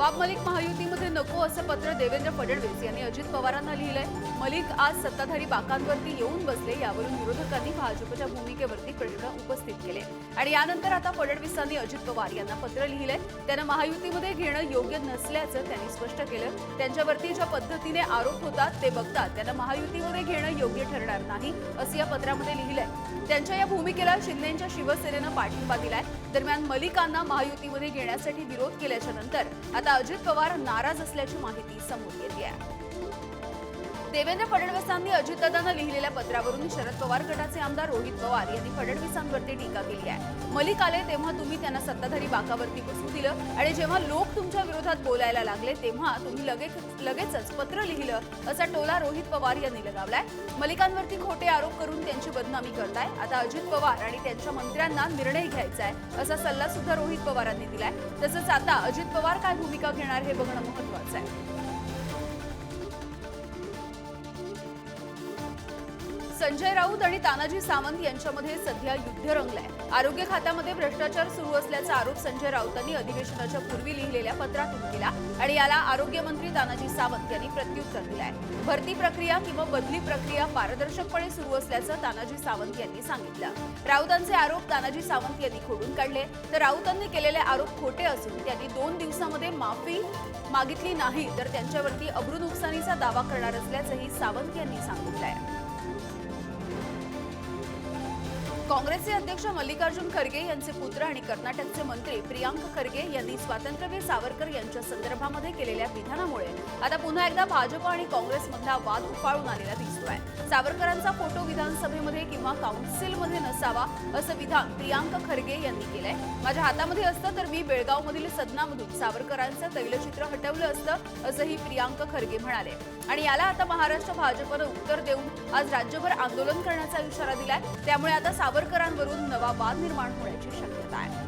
नवाब मलिक महायुतीमध्ये नको असं पत्र देवेंद्र फडणवीस यांनी अजित पवारांना लिहिलंय। मलिक आज सत्ताधारी बाकांवरती येऊन बसले, यावरून विरोधकांनी भाजपच्या भूमिकेवरती प्रश्न उपस्थित केले आणि यानंतर आता फडणवीसांनी अजित पवार यांना पत्र लिहिलंय। त्यांना महायुतीमध्ये घेणं योग्य नसल्याचं त्यांनी स्पष्ट केलं। त्यांच्यावरती ज्या पद्धतीने आरोप होतात ते बघतात त्यांना महायुतीमध्ये घेणं योग्य ठरणार नाही असं या पत्रामध्ये लिहिलंय। त्यांच्या या भूमिकेला शिंदेच्या शिवसेनेनं पाठिंबा दिलाय। दरम्यान मलिकांना महायुतीमध्ये घेण्यासाठी विरोध केल्याच्या नंतर आता अजित पवार नाराज असल्याची माहिती समोर येते आहे। देवेंद्र फडणवीसांनी अजितदादांना लिहिलेल्या पत्रावरून शरद पवार गटाचे आमदार रोहित पवार यांनी फडणवीसांवरती टीका केली आहे। मलिक आले तेव्हा तुम्ही त्यांना सत्ताधारी बाकावरती बसू दिलं आणि जेव्हा लोक तुमच्या विरोधात बोलायला लागले तेव्हा तुम्ही लगेचच पत्र लिहिलं असा टोला रोहित पवार यांनी लगावलाय। मलिकांवरती खोटे आरोप करून त्यांची बदनामी करताय। आता अजित पवार आणि त्यांच्या मंत्र्यांना निर्णय घ्यायचा आहे असा सल्ला सुद्धा रोहित पवारांनी दिलाय। तसंच आता अजित पवार काय भूमिका घेणार हे बघणं महत्त्वाचं आहे। संजय राऊत आणि तानाजी सावंत यांच्यामध्ये सध्या युद्ध रंगलंय। आरोग्य खात्यामध्ये भ्रष्टाचार सुरू असल्याचा आरोप संजय राऊतांनी अधिवेशनाच्या पूर्वी लिहिलेल्या पत्रातून केला आणि याला आरोग्य मंत्री तानाजी सावंत यांनी प्रत्युत्तर दिलंय। भरती प्रक्रिया किंवा बदली प्रक्रिया पारदर्शकपणे सुरू असल्याचं तानाजी सावंत यांनी सांगितलं। राऊतांचे आरोप तानाजी सावंत यांनी खोडून काढले, तर राऊतांनी केलेले आरोप खोटे असून त्यांनी 2 दिवसांमध्ये माफी मागितली नाही तर त्यांच्यावरती अब्रू नुकसानीचा दावा करणार असल्याचंही सावंत यांनी सांगितलंय। काँग्रेसचे अध्यक्ष मल्लिकार्जुन खरगे यांचे पुत्र आणि कर्नाटकचे मंत्री प्रियांक खरगे यांनी स्वातंत्र्यवीर सावरकर यांच्या संदर्भामध्ये केलेल्या विधानामुळे आता पुन्हा एकदा भाजप आणि काँग्रेसमधला वाद उफाळून आलेला दिसतोय। सावरकरांचा फोटो विधानसभेमध्ये किंवा काउन्सिलमध्ये नसावा असं विधान प्रियांक खरगे यांनी केलंय। माझ्या हातामध्ये असतं तर मी बेळगावमधील सदनामधून सावरकरांचं तैलचित्र हटवलं असतं असंही प्रियांक खरगे म्हणाले आणि याला आता महाराष्ट्र भाजपनं उत्तर देऊन आज राज्यभर आंदोलन करण्याचा इशारा दिलाय। त्यामुळे आता सावरकरांवरून नवा वाद निर्माण होण्याची शक्यता आहे।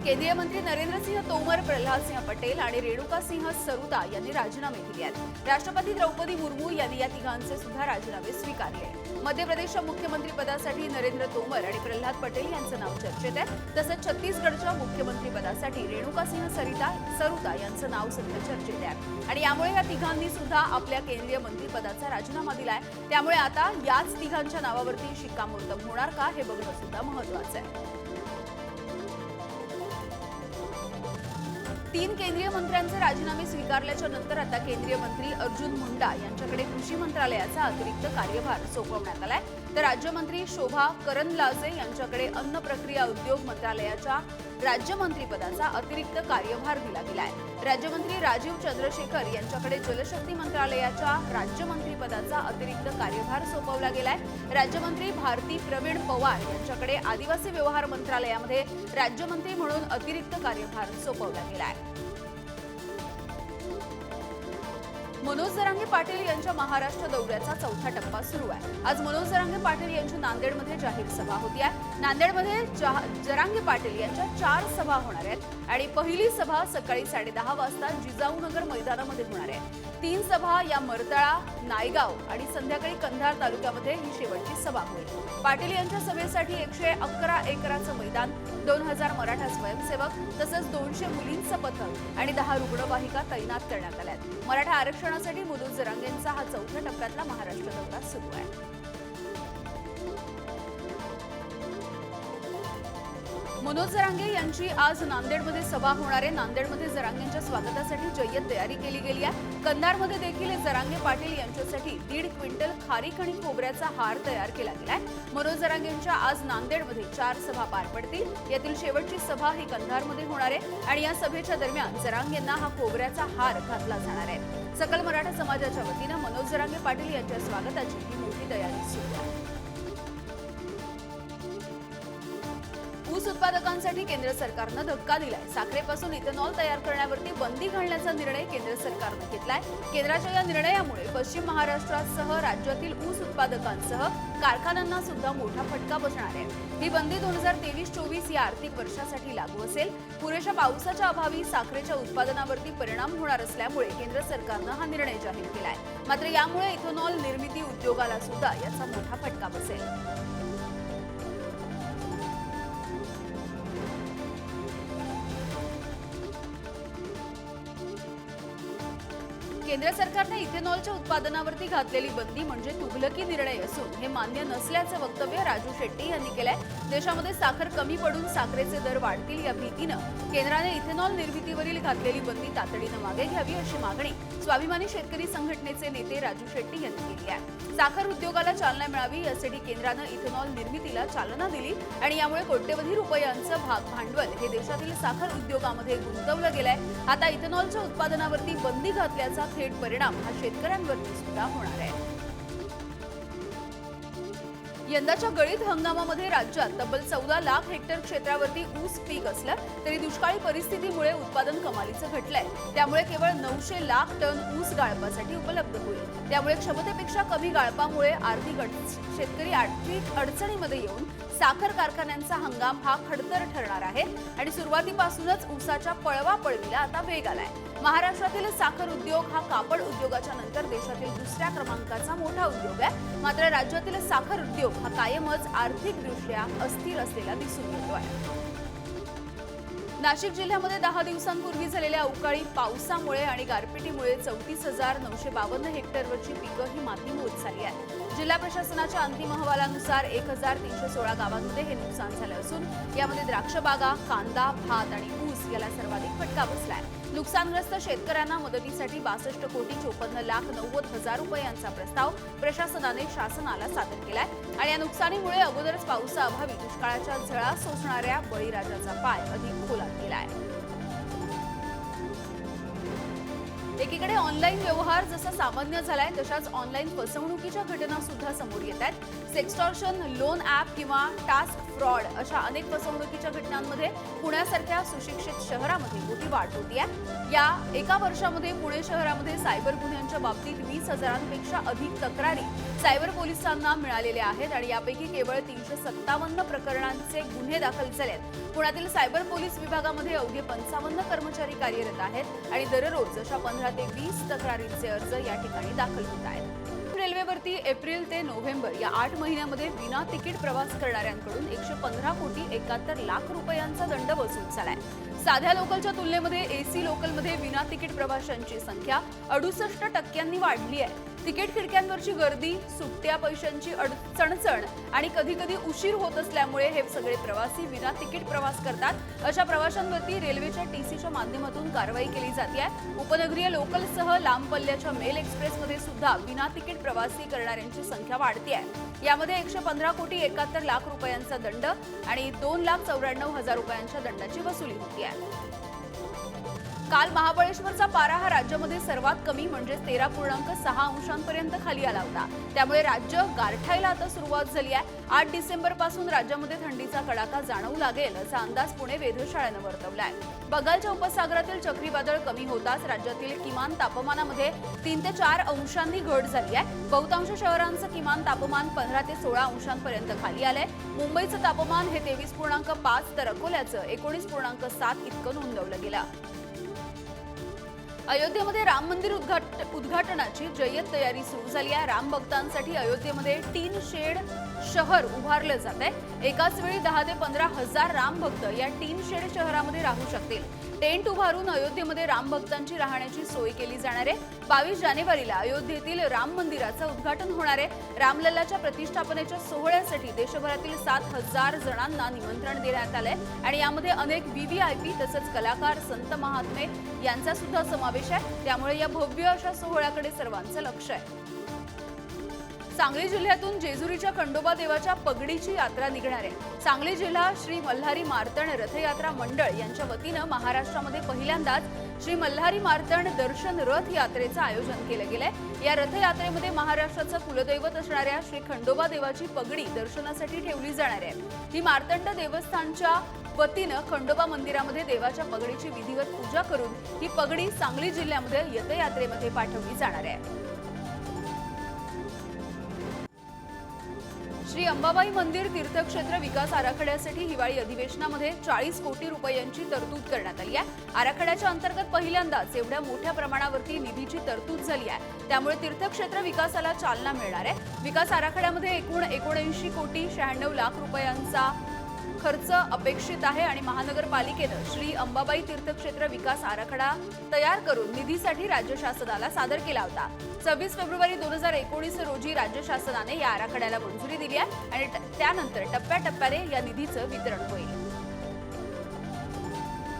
केंद्रीय मंत्री नरेंद्रसिंह तोमर, प्रल्हादसिंह पटेल आणि रेणुकासिंह सरुता यांनी राजीनामे दिले आहेत। राष्ट्रपती द्रौपदी मुर्मू यांनी या तिघांचे सुद्धा राजीनामे स्वीकारले। मध्य प्रदेशच्या मुख्यमंत्री पदासाठी नरेंद्र तोमर आणि प्रल्हाद पटेल यांचं नाव चर्चेत आहे। तसंच छत्तीसगडच्या मुख्यमंत्री पदासाठी रेणुकासिंह सरुता यांचं नाव सध्या चर्चेत आहे आणि यामुळे या तिघांनी सुद्धा आपल्या केंद्रीय मंत्रिपदाचा राजीनामा दिलाय। त्यामुळे आता याच तिघांच्या नावावरती शिक्कामोर्तब होणार का हे बघणं सुद्धा महत्त्वाचं आहे। 3 केंद्रीय मंत्र्यांचे राजीनामे स्वीकारल्याच्या नंतर आता केंद्रीय मंत्री अर्जुन मुंडा यांच्याकडे कृषी मंत्रालयाचा अतिरिक्त कार्यभार सोपवण्यात आलाय, तर राज्यमंत्री शोभा करंदलाजे यांच्याकडे अन्न प्रक्रिया उद्योग मंत्रालयाच्या राज्यमंत्रीपदाचा अतिरिक्त कार्यभार दिला गेलाय। राज्यमंत्री राजीव चंद्रशेखर यांच्याकडे जलशक्ती मंत्रालयाच्या राज्यमंत्रीपदाचा अतिरिक्त कार्यभार सोपवला गेलाय। राज्यमंत्री भारती प्रवीण पवार यांच्याकडे आदिवासी व्यवहार मंत्रालयामध्ये राज्यमंत्री म्हणून अतिरिक्त कार्यभार सोपवला गेलाय। मनोज जरांगे पाटील यांच्या महाराष्ट्र दौऱ्याचा चौथा टप्पा सुरू आहे। आज मनोज जरांगे पाटील यांची नांदेडमध्ये जाहीर सभा होती आहे। नांदेडमध्ये जरांगे पाटील यांच्या 4 सभा होणार आहेत आणि पहिली सभा सकाळी 10:30 वाजता जिजाऊनगर मैदानामध्ये होणार आहे। 3 सभा या मरतळा, नायगाव आणि संध्याकाळी कंधार तालुक्यामध्ये ही शेवटची सभा होईल। पाटील यांच्या सभेसाठी 111 एकराचं मैदान, 2000 मराठा स्वयंसेवक तसंच 200 मुलींचं पथक आणि 10 रुग्णवाहिका तैनात करण्यात आल्या आहेत। मराठा आरक्षणासाठी मनोज जरांगेंचा हा चौथ्या टप्प्यातला महाराष्ट्र दौरा सुरू आहे। मनोज जरांगे यांची आज नांदेडमध्ये सभा होणार आहे। नांदेडमध्ये जरांगेंच्या स्वागतासाठी जय्यत तयारी केली गेली आहे। कंधारमध्ये देखील जरांगे पाटील यांच्यासाठी 1.5 क्विंटल खारीक आणि खोबऱ्याचा हार तयार केला गेलाय। मनोज जरांगेंच्या आज नांदेडमध्ये 4 सभा पार पडतील। यातील शेवटची सभा ही कंधारमध्ये होणार आहे आणि या सभेच्या दरम्यान जरांगेंना हा खोबऱ्याचा हार घातला जाणार आहे। सकल मराठा समाजाच्या वतीनं मनोज जरांगे पाटील यांच्या स्वागताची ही मोठी तयारी सुरू आहे। ऊस उत्पादकांसाठी केंद्र सरकारनं धक्का दिलाय। साखरेपासून इथेनॉल तयार करण्यावरती बंदी घालण्याचा निर्णय केंद्र सरकारनं घेतलाय। केंद्राच्या या निर्णयामुळे पश्चिम महाराष्ट्रासह राज्यातील ऊस उत्पादकांसह कारखान्यांना सुद्धा मोठा फटका बसणार आहे। ही बंदी 2023-24 या आर्थिक वर्षासाठी लागू असेल। पुरेशा पावसाच्या अभावी साखरेच्या उत्पादनावरती परिणाम होणार असल्यामुळे केंद्र सरकारनं हा निर्णय जाहीर केलाय। मात्र यामुळे इथेनॉल निर्मिती उद्योगाला सुद्धा याचा मोठा फटका बसेल। केंद्र सरकारने इथेनॉलच्या उत्पादनावरती घातलेली बंदी म्हणजे तुघलकी निर्णय असून हे मान्य नसल्याचं वक्तव्य राजू शेट्टी यांनी केलंय। देशामध्ये साखर कमी पडून साखरेचे दर वाढतील या भीतीनं केंद्राने इथेनॉल निर्मितीवरील घातलेली बंदी तातडीनं मागे घ्यावी अशी मागणी स्वाभिमानी शेतकरी संघटनेचे नेते राजू शेट्टी यांनी केली आहे। साखर उद्योगाला चालना मिळावी यासाठी केंद्रानं इथेनॉल निर्मितीला चालना दिली आणि यामुळे कोट्यवधी रुपयांचं भांडवल हे देशातील साखर उद्योगामध्ये गुंतवलं गेलंय। आता इथेनॉलच्या उत्पादनावरती बंदी घातल्याचा थेट परिणाम हा शेतकऱ्यांवरती सुद्धा होणार आहे। यंदाच्या गळीत हंगामामध्ये राज्यात तब्बल 14 लाख हेक्टर क्षेत्रावरती ऊस पीक असलं तरी दुष्काळी परिस्थितीमुळे उत्पादन कमालीचं घटलंय। त्यामुळे केवळ 900 लाख टन ऊस गाळपासाठी उपलब्ध होईल। त्यामुळे क्षमतेपेक्षा कमी गाळपामुळे शेतकरी आर्थिक अडचणीमध्ये येऊन साखर कारखान्यांचा हंगाम हा खडतर ठरणार आहे आणि सुरुवातीपासूनच ऊसाच्या पळवापळवीला आता वेग आलाय। महाराष्ट्रातील साखर उद्योग हा कापड उद्योगाच्या नंतर देशातील दुसऱ्या क्रमांकाचा मोठा उद्योग आहे। मात्र राज्यातील साखर उद्योग हा कायमच आर्थिकदृष्ट्या अस्थिर असलेला दिसून येतोय। नाशिक जिल्ह्यामध्ये 10 दिवसांपूर्वी झालेल्या अवकाळी पावसामुळे आणि गारपिटीमुळे 34,952 हेक्टरवरची पिकं ही मातीमोल झाली आहे। जिल्हा प्रशासनाच्या अंतिम अहवालानुसार 1,316 गावांमध्ये हे नुकसान झालं असून यामध्ये द्राक्ष बागा, कांदा, भात आणि ऊस याला सर्वाधिक फटका बसलाय। नुकसानग्रस्त शेतकऱ्यांना मदतीसाठी 62,54,90,000 रुपयांचा प्रस्ताव प्रशासनाने शासनाला सादर केलाय आणि या नुकसानीमुळे अगोदरच पावसाअभावी दुष्काळाच्या झळा सोसणाऱ्या बळीराजाचा पाय अधिक खोलात गेलाय। एकीकडे ऑनलाईन व्यवहार जसा सामान्य झालाय तशाच ऑनलाईन फसवणुकीच्या घटना सुद्धा समोर येत आहेत। सेक्सटॉर्शन, लोन ॲप किंवा टास्क फ्रॉड अशा अनेक फसवणुकीच्या घटनांमध्ये पुण्यासारख्या सुशिक्षित शहरामध्ये मोठी वाढ होती आहे। या एका वर्षामध्ये पुणे शहरामध्ये सायबर गुन्ह्यांच्या बाबतीत 20,000पेक्षा अधिक तक्रारी सायबर पोलिसांना मिळालेल्या आहेत आणि यापैकी केवळ 357 प्रकरणांचे गुन्हे दाखल झाले आहेत। पुण्यातील सायबर पोलीस विभागामध्ये अवघे 55 कर्मचारी कार्यरत आहेत आणि दररोज अशा 15 ते 20 तक्रारींचे अर्ज या ठिकाणी दाखल होत आहेत। रेल्वेवरती एप्रिल ते नोव्हेंबर या 8 महिन्यामध्ये विना तिकीट प्रवास करणाऱ्यांकडून 115 कोटी 71 लाख रुपयांचा दंड वसूल झालाय। साध्या लोकलच्या तुलनेमध्ये एसी लोकलमध्ये विना तिकीट प्रवाशांची संख्या 68% वाढली आहे। तिकीट खिडक्यांवरची गर्दी, सुट्ट्या पैशांची चणचण आणि कधी उशीर होत असल्यामुळे हे सगळे प्रवासी विना तिकीट प्रवास करतात। अशा प्रवाशांवरती रेल्वेच्या टीसीच्या माध्यमातून कारवाई केली जाते आहे। उपनगरीय लोकलसह लांब पल्ल्याच्या मेल एक्सप्रेसमध्ये सुद्धा विना तिकीट प्रवासी करणाऱ्यांची संख्या वाढते आहे। यामध्ये 115 कोटी 71 लाख रुपयांचा दंड आणि 2,94,000 रुपयांच्या दंडाची वसुली होती आहे। काल महाबळेश्वरचा पारा हा राज्यामध्ये सर्वात कमी म्हणजे 13.6 अंशांपर्यंत खाली आला होता। त्यामुळे राज्य गारठायला आता सुरुवात झाली आहे। 8 डिसेंबर पासून राज्यामध्ये थंडीचा कडाका जाणवू लागेल असा अंदाज पुणे वेधशाळेनं वर्तवलाय। बंगालच्या उपसागरातील चक्रीवादळ कमी होताच राज्यातील किमान तापमानामध्ये 3 ते 4 अंशांनी घट झाली आहे। बहुतांश शहरांचं किमान तापमान 15 ते 16 अंशांपर्यंत खाली आलंय। मुंबईचं तापमान हे 23.5 तर अकोल्याचं 19.7 इतकं नोंदवलं गेलं। अयोध्येमध्ये राम मंदिर उद्घाटनाची जय्यत तयारी सुरू झाली आहे। राम भक्तांसाठी अयोध्येमध्ये टीन शेड शहर उभारलं जात आहे। एकाच वेळी 10 ते 15 हजार राम भक्त या टीन शेड शहरामध्ये राहू शकतील। टेंट उभारून अयोध्येमध्ये राम भक्तांची राहण्याची सोय केली जाणार आहे। 22 जानेवारीला अयोध्येतील राम मंदिराचं उद्घाटन होणार आहे। रामलल्लाच्या प्रतिष्ठापनेच्या सोहळ्यासाठी देशभरातील 7,000 जणांना निमंत्रण देण्यात आलंय आणि यामध्ये अनेक व्हीव्हीआयपी तसंच कलाकार, संत महात्मे यांचा सुद्धा समावेश आहे। त्यामुळे या भव्य अशा सोहळ्याकडे सर्वांचं लक्ष आहे। सांगली जिल्ह्यातून जेजुरीच्या खंडोबा देवाच्या पगडीची यात्रा निघणार आहे। सांगली जिल्हा श्री मल्हारी मार्तंड रथयात्रा मंडळ यांच्या वतीनं महाराष्ट्रामध्ये पहिल्यांदाच श्री मल्हारी मार्तंड दर्शन रथ यात्रेचं आयोजन केलं गेलंय। या रथयात्रेमध्ये महाराष्ट्राचं कुलदैवत असणाऱ्या श्री खंडोबा देवाची पगडी दर्शनासाठी ठेवली जाणार आहे। ही मार्तंड देवस्थानच्या वतीनं खंडोबा मंदिरामध्ये देवाच्या पगडीची विधिवत पूजा करून ही पगडी सांगली जिल्ह्यामध्ये रथयात्रेमध्ये पाठवली जाणार आहे। श्री अंबाबाई मंदिर तीर्थक्षेत्र विकास आराखड्यासाठी हिवाळी अधिवेशनामध्ये 40 कोटी रुपयांची तरतूद करण्यात आली आहे। आराखड्याच्या अंतर्गत पहिल्यांदाच एवढ्या मोठ्या प्रमाणावरती निधीची तरतूद झाली आहे। त्यामुळे तीर्थक्षेत्र विकासाला चालना मिळणार आहे। विकास आराखड्यामध्ये एकूण 79 कोटी 96 लाख रुपयांचा खर्च अपेक्षित आहे आणि महानगरपालिकेनं श्री अंबाबाई तीर्थक्षेत्र विकास आराखडा तयार करून निधीसाठी राज्य शासनाला सादर केला होता. 26 फेब्रुवारी 2019 रोजी राज्य शासनाने या आराखड्याला मंजुरी दिली आहे आणि त्यानंतर टप्प्याटप्प्याने या निधीचं वितरण होईल.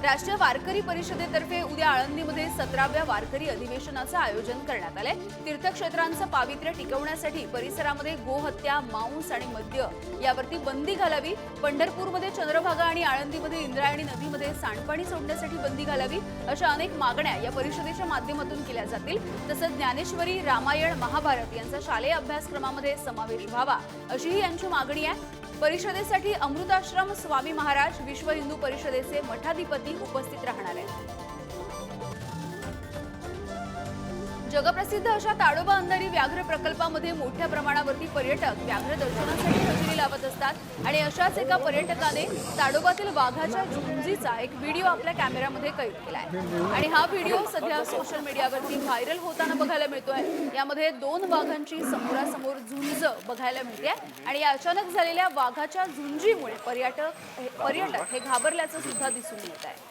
राष्ट्रीय वारकरी परिषदेतर्फे उद्या आळंदीमध्ये 17व्या वारकरी अधिवेशनाचं आयोजन करण्यात आलंय. तीर्थक्षेत्रांचं पावित्र्य टिकवण्यासाठी परिसरामध्ये गोहत्या, मांस आणि मद्य यावरती बंदी घालावी. पंढरपूरमध्ये चंद्रभागा आणि आळंदीमध्ये इंद्रायणी नदीमध्ये सांडपाणी सोडण्यासाठी बंदी घालावी अशा अनेक मागण्या या परिषदेच्या माध्यमातून केल्या जातील. तसंच ज्ञानेश्वरी, रामायण, महाभारत यांचा शालेय अभ्यासक्रमामध्ये समावेश व्हावा अशीही यांची मागणी आहे. परिषदेसाठी अमृताश्रम स्वामी महाराज, विश्व हिंदू परिषदेचे मठाधिपती उपस्थित राहणार आहेत. जगप्रसिद्ध अशा ताडोबा अंधारी व्याघ्र प्रकल्पामध्ये मोठ्या प्रमाणावरती पर्यटक व्याघ्र दर्शनासाठी हजेरी लावत असतात आणि अशाच एका पर्यटकाने ताडोबातील वाघाच्या झुंजीचा एक व्हिडिओ आपल्या कॅमेऱ्यामध्ये कैद केलाय आणि हा व्हिडिओ सध्या सोशल मीडियावरती व्हायरल होताना बघायला मिळतोय. यामध्ये 2 वाघांची समोरासमोर झुंज बघायला मिळते आणि या अचानक झालेल्या वाघाच्या झुंजीमुळे पर्यटक हे घाबरल्याचं सुद्धा दिसून येत आहे.